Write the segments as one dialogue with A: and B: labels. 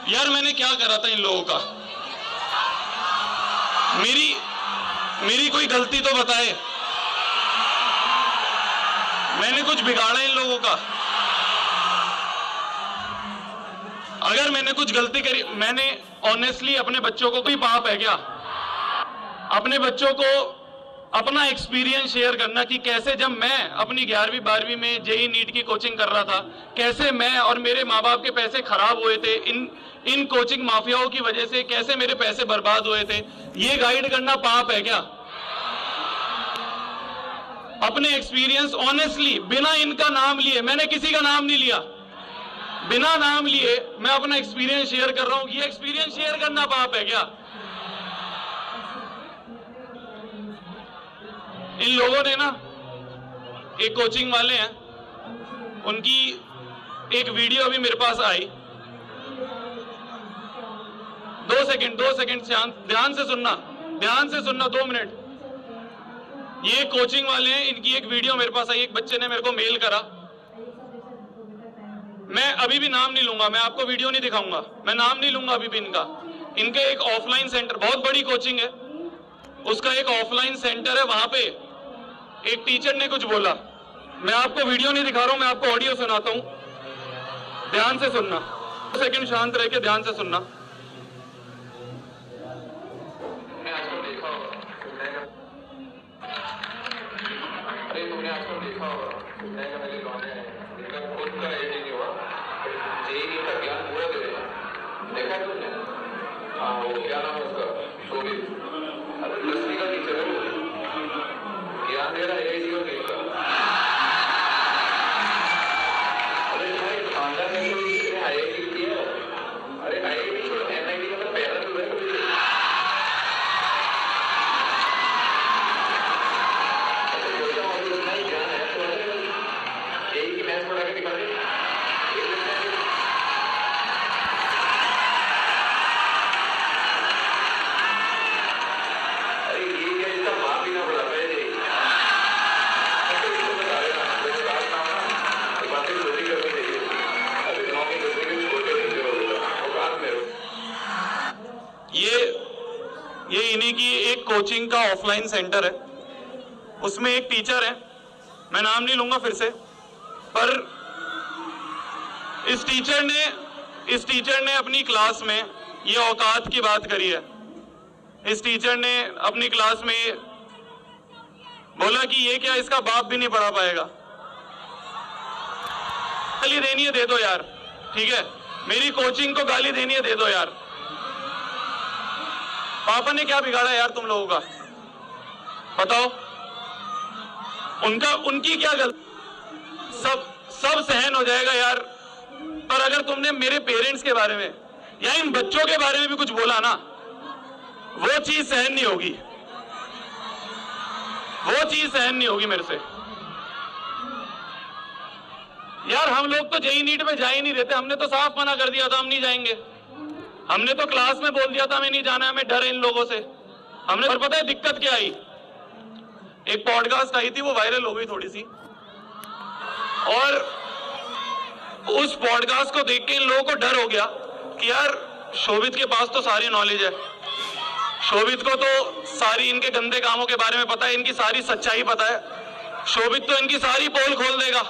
A: यार मैंने क्या करा था इन लोगों का? मेरी कोई गलती तो बताए। मैंने कुछ बिगाड़ा इन लोगों का? अगर मैंने कुछ गलती करी, मैंने ऑनेस्टली अपने बच्चों को कोई पाप है क्या? अपने बच्चों को अपना एक्सपीरियंस शेयर करना कि कैसे जब मैं अपनी 11वीं 12वीं में जेई नीट की कोचिंग कर रहा था, कैसे मैं और मेरे माँ बाप के पैसे खराब हुए थे इन कोचिंग माफियाओं की वजह से, कैसे मेरे पैसे बर्बाद हुए थे, ये गाइड करना पाप है क्या? अपने एक्सपीरियंस ऑनेस्टली, बिना इनका नाम लिए, मैंने किसी का नाम नहीं लिया, बिना नाम लिए मैं अपना एक्सपीरियंस शेयर कर रहा हूं। ये एक्सपीरियंस शेयर करना पाप है क्या? इन लोगों ने ना, एक कोचिंग वाले हैं, उनकी एक वीडियो अभी मेरे पास आई। 2 सेकंड ध्यान से सुनना 2 मिनट। ये कोचिंग वाले हैं, इनकी एक वीडियो मेरे पास आई, एक बच्चे ने मेरे को मेल करा। मैं अभी भी नाम नहीं लूंगा, मैं आपको वीडियो नहीं दिखाऊंगा, मैं नाम नहीं लूंगा अभी भी इनका। इनके एक ऑफलाइन सेंटर, बहुत बड़ी कोचिंग है, उसका एक ऑफलाइन सेंटर है, वहां पे एक टीचर ने कुछ बोला। मैं आपको वीडियो नहीं दिखा रहा हूं, मैं आपको ऑडियो सुनाता हूं, ध्यान से सुनना। 2 सेकंड शांत रह के ध्यान से सुनना।
B: तुमने आजकल देखा होगा, मेरे गाने इनका खुद का एडी नहीं हुआ, जेई का ज्ञान पूरा दे रहे हैं। देखा है तुमने? हाँ, वो क्या नाम है उसका, शोभित, अरे 10वीं का टीचर है वो, ज्ञान दे रहा है एडी और नहीं का। अरे भाई खानदान में कोई इसने आईआईटी किया है? अरे आईआईटी छोड़, एनआईटी का तो पहला तो है।
A: ये इन्हीं की एक कोचिंग का ऑफलाइन सेंटर है, उसमें एक टीचर है, मैं नाम नहीं लूंगा फिर से, पर इस टीचर ने अपनी क्लास में ये औकात की बात करी है। इस टीचर ने अपनी क्लास में बोला कि ये क्या, इसका बाप भी नहीं पढ़ा पाएगा। गाली देनी है दे दो यार, ठीक है, मेरी कोचिंग को गाली देनी है दे दो यार। पापा ने क्या बिगाड़ा यार तुम लोगों का, बताओ? उनकी क्या गलती? सब सहन हो जाएगा यार, पर अगर तुमने मेरे पेरेंट्स के बारे में या इन बच्चों के बारे में भी कुछ बोला ना, वो चीज सहन नहीं होगी, वो चीज सहन नहीं होगी मेरे से। यार हम लोग तो जेई नीट में जा ही नहीं रहते, हमने तो साफ मना कर दिया था हम नहीं जाएंगे। हमने तो क्लास में बोल दिया था हमें नहीं जाना है, हमें डर है इन लोगों से। हमने, और पता है दिक्कत क्या आई? एक पॉडकास्ट आई थी, वो वायरल हो गई थोड़ी सी, और उस पॉडकास्ट को देख के इन लोगों को डर हो गया कि यार शोभित के पास तो सारी नॉलेज है, शोभित को तो सारी इनके गंदे कामों के बारे में पता है, इनकी सारी सच्चाई पता है, शोभित तो इनकी सारी पोल खोल देगा।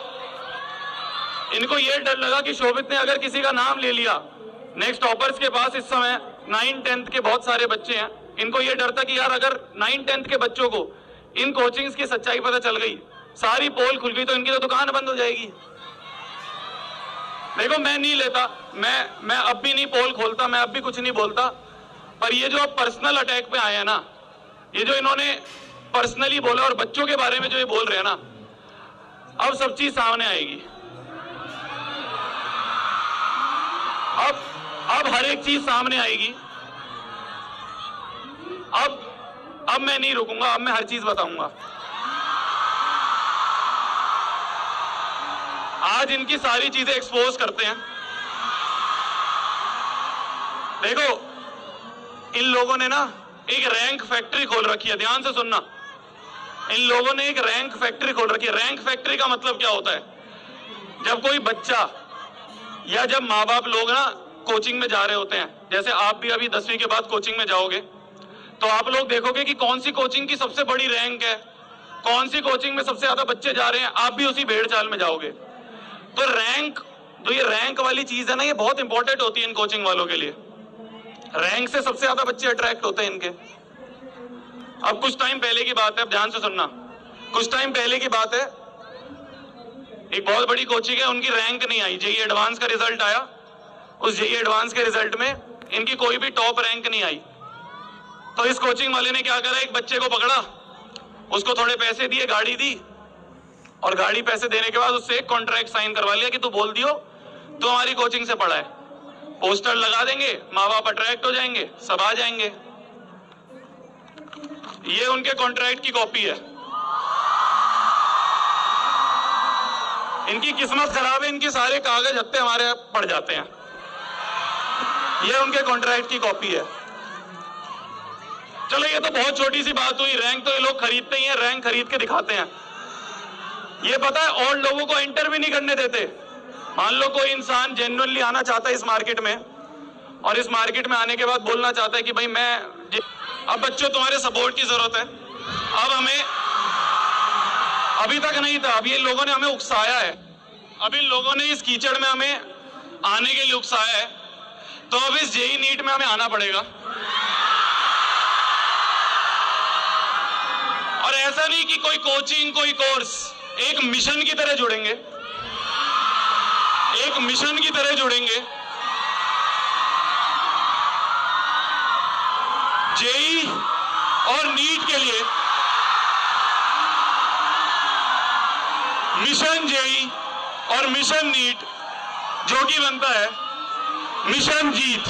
A: इनको ये डर लगा कि शोभित ने अगर किसी का नाम ले लिया, नेक्स्ट टॉपर्स के पास इस समय 9th 10th के बहुत सारे बच्चे हैं, इनको ये डर था कि यार अगर 9th 10th के बच्चों को इन कोचिंग्स की सच्चाई पता चल गई, सारी पोल खुल गई, तो इनकी तो दुकान बंद हो जाएगी। देखो मैं नहीं लेता, मैं अब भी नहीं पोल खोलता, मैं अब भी कुछ नहीं बोलता, पर ये जो अब पर्सनल अटैक पे आए हैं ना, ये जो इन्होंने पर्सनली बोला और बच्चों के बारे में जो ये बोल रहे हैं ना, अब सब चीज सामने आएगी। अब हर एक चीज सामने आएगी। अब मैं नहीं रुकूंगा, अब मैं हर चीज बताऊंगा। आज इनकी सारी चीजें एक्सपोज करते हैं। देखो इन लोगों ने ना एक रैंक फैक्ट्री खोल रखी है, ध्यान से सुनना। इन लोगों ने एक रैंक फैक्ट्री खोल रखी है। रैंक फैक्ट्री का मतलब क्या होता है? जब कोई बच्चा या जब माँ बाप लोग ना कोचिंग में जा रहे होते हैं, जैसे आप भी अभी 10वीं के बाद कोचिंग में जाओगे, तो आप लोग देखोगे कि कौन सी कोचिंग की सबसे बड़ी रैंक है, कौन सी कोचिंग में सबसे ज्यादा बच्चे जा रहे हैं, आप भी उसी भेड़ चाल में जाओगे। तो रैंक, तो ये रैंक वाली चीज है ना, ये बहुत इंपॉर्टेंट होती है इन कोचिंग वालों के लिए। रैंक से सबसे ज्यादा बच्चे अट्रैक्ट होते हैं इनके। अब कुछ टाइम पहले की बात है, अब ध्यान से सुनना, कुछ टाइम पहले की बात है, एक बहुत बड़ी कोचिंग है, उनकी रैंक नहीं आई, जेईई एडवांस का रिजल्ट आया, उस जेईई एडवांस के रिजल्ट में इनकी कोई भी टॉप रैंक नहीं आई। तो इस कोचिंग वाले ने क्या करा, एक बच्चे को पकड़ा, उसको थोड़े पैसे दिए, गाड़ी दी, और गाड़ी पैसे देने के बाद उससे एक कॉन्ट्रैक्ट साइन करवा लिया कि तू बोल दियो तो हमारी कोचिंग से पढ़ा है, पोस्टर लगा देंगे, माँ बाप अट्रैक्ट हो जाएंगे, सब आ जाएंगे। ये उनके कॉन्ट्रैक्ट की कॉपी है। इनकी किस्मत खराब है, इनके सारे कागज हत्ते हमारे पड़ जाते हैं। ये उनके कॉन्ट्रैक्ट की कॉपी है। चलो ये तो बहुत छोटी सी बात हुई, रैंक तो ये लोग खरीदते ही हैं, रैंक खरीद के दिखाते हैं। ये पता है और लोगों को एंटर भी नहीं करने देते। मान लो कोई इंसान जेन्युइनली आना चाहता है इस मार्केट में, और इस मार्केट में आने के बाद बोलना चाहता है कि भाई मैं, अब बच्चों तुम्हारे सपोर्ट की जरूरत है। अब हमें, अभी तक नहीं था, अभी इन लोगों ने हमें उकसाया है, अब इन लोगों ने इस कीचड़ में हमें आने के लिए उकसाया है, तो अब इस जेईई नीट में हमें आना पड़ेगा। और ऐसा नहीं कि कोई कोचिंग, कोई कोर्स, एक मिशन की तरह जुड़ेंगे, एक मिशन की तरह जुड़ेंगे। जेईई और नीट के लिए मिशन जेईई और मिशन नीट, जो कि बनता है मिशन जीत।